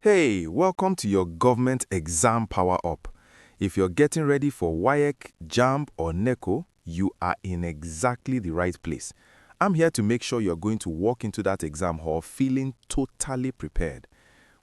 Hey, welcome to your government exam power up. If you're getting ready for WAEC, JAMB, or NECO, you are in exactly the right place. I'm here to make sure you're going to walk into that exam hall feeling totally prepared.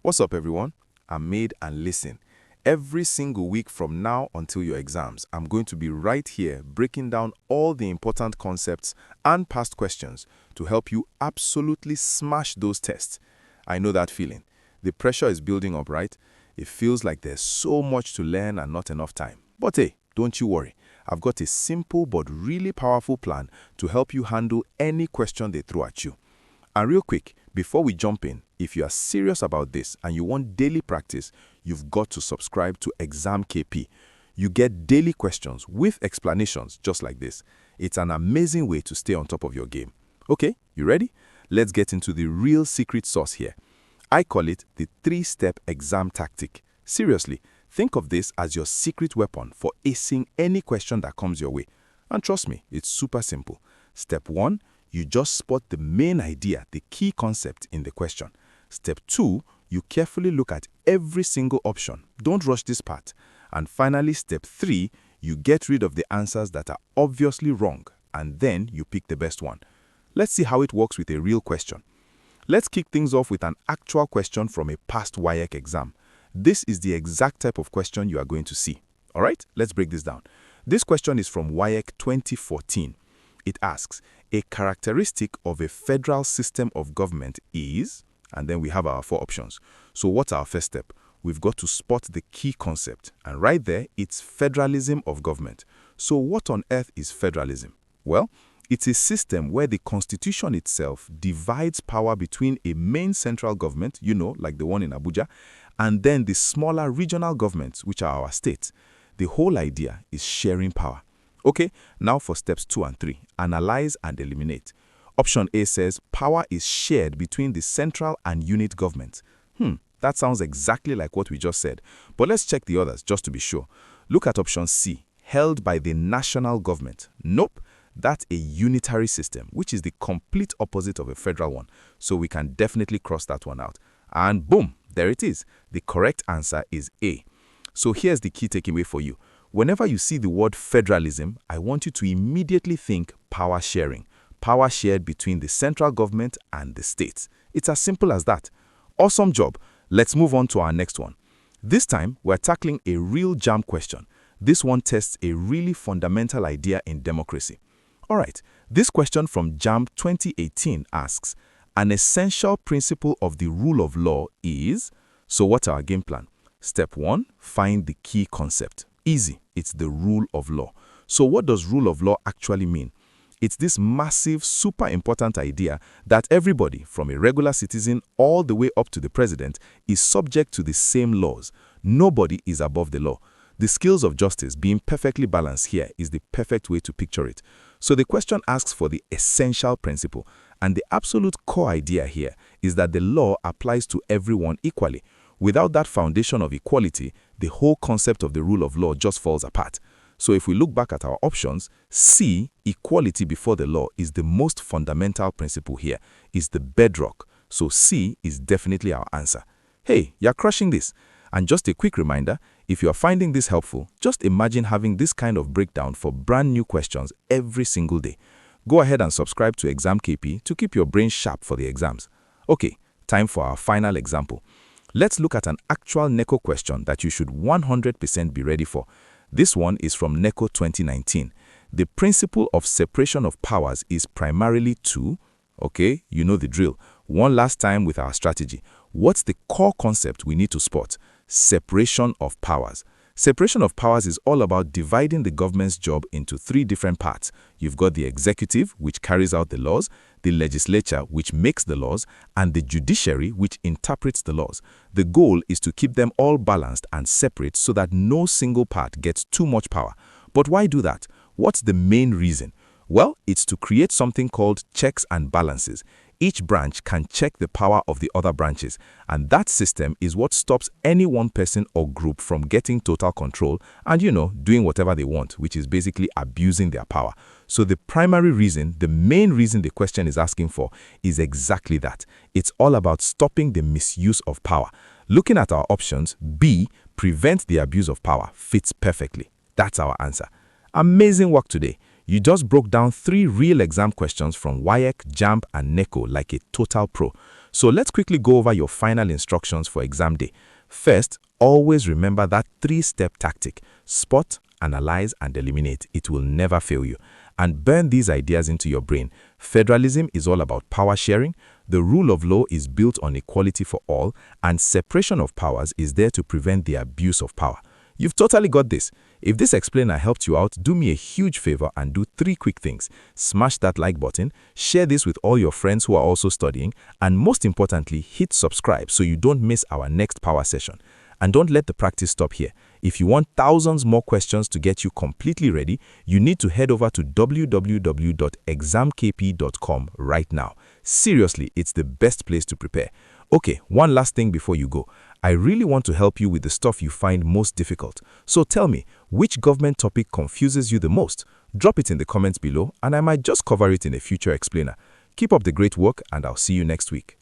What's up, everyone? I'm Made, and listen. Every single week from now until your exams, I'm going to be right here breaking down all the important concepts and past questions to help you absolutely smash those tests. I know that feeling. The pressure is building up, right? It feels like there's so much to learn and not enough time. But hey, don't you worry. I've got a simple but really powerful plan to help you handle any question they throw at you. And real quick, before we jump in, if you are serious about this and you want daily practice, you've got to subscribe to Exam KP. You get daily questions with explanations just like this. It's an amazing way to stay on top of your game. Okay, you ready? Let's get into the real secret sauce here. I call it the 3-step exam tactic. Seriously, think of this as your secret weapon for acing any question that comes your way. And trust me, it's super simple. Step 1, you just spot the main idea, the key concept in the question. Step 2, you carefully look at every single option. Don't rush this part. And finally, step 3, you get rid of the answers that are obviously wrong, and then you pick the best one. Let's see how it works with a real question. Let's kick things off with an actual question from a past WAEC exam. This is the exact type of question you are going to see. All right, let's break this down. This question is from WAEC 2014. It asks, a characteristic of a federal system of government is, and then we have our 4 options. So what's our first step? We've got to spot the key concept. And right there, it's federalism of government. So what on earth is federalism? Well, it's a system where the Constitution itself divides power between a main central government, like the one in Abuja, and then the smaller regional governments, which are our states. The whole idea is sharing power. Okay, now for steps 2 and 3, analyze and eliminate. Option A says power is shared between the central and unit governments. That sounds exactly like what we just said, but let's check the others just to be sure. Look at option C, held by the national government. Nope. That's a unitary system, which is the complete opposite of a federal one. So we can definitely cross that one out. And boom, there it is. The correct answer is A. So here's the key takeaway for you. Whenever you see the word federalism, I want you to immediately think power sharing. Power shared between the central government and the states. It's as simple as that. Awesome job. Let's move on to our next one. This time, we're tackling a real JAMB question. This one tests a really fundamental idea in democracy. All right, this question from JAMB 2018 asks, an essential principle of the rule of law is... So what's our game plan? Step 1, find the key concept. Easy, it's the rule of law. So what does rule of law actually mean? It's this massive, super important idea that everybody, from a regular citizen all the way up to the president, is subject to the same laws. Nobody is above the law. The scales of justice being perfectly balanced here is the perfect way to picture it. So the question asks for the essential principle, and the absolute core idea here is that the law applies to everyone equally. Without that foundation of equality, the whole concept of the rule of law just falls apart. So if we look back at our options, C, equality before the law, is the most fundamental principle here, is the bedrock. So C is definitely our answer. Hey, you're crushing this. And just a quick reminder, if you are finding this helpful, just imagine having this kind of breakdown for brand new questions every single day. Go ahead and subscribe to Exam KP to keep your brain sharp for the exams. Okay, time for our final example. Let's look at an actual NECO question that you should 100% be ready for. This one is from NECO 2019. The principle of separation of powers is primarily to, okay, you know the drill. One last time with our strategy. What's the core concept we need to spot? Separation of powers. Separation of powers is all about dividing the government's job into 3 different parts. You've got the executive, which carries out the laws, the legislature, which makes the laws, and the judiciary, which interprets the laws. The goal is to keep them all balanced and separate so that no single part gets too much power. But why do that? What's the main reason? Well, it's to create something called checks and balances. Each branch can check the power of the other branches, and that system is what stops any one person or group from getting total control and, doing whatever they want, which is basically abusing their power. So the primary reason, the main reason the question is asking for is exactly that. It's all about stopping the misuse of power. Looking at our options, B, prevent the abuse of power, fits perfectly. That's our answer. Amazing work today. You just broke down 3 real exam questions from WAEC, JAMB, and NECO like a total pro. So let's quickly go over your final instructions for exam day. First, always remember that 3-step tactic: spot, analyze, and eliminate. It will never fail you. And burn these ideas into your brain. Federalism is all about power sharing, the rule of law is built on equality for all, and separation of powers is there to prevent the abuse of power. You've totally got this. If this explainer helped you out, do me a huge favor and do 3 quick things. Smash that like button, share this with all your friends who are also studying, and most importantly, hit subscribe so you don't miss our next power session. And don't let the practice stop here. If you want thousands more questions to get you completely ready, you need to head over to www.examkp.com right now. Seriously, it's the best place to prepare. Okay, one last thing before you go. I really want to help you with the stuff you find most difficult. So tell me, which government topic confuses you the most? Drop it in the comments below and I might just cover it in a future explainer. Keep up the great work and I'll see you next week.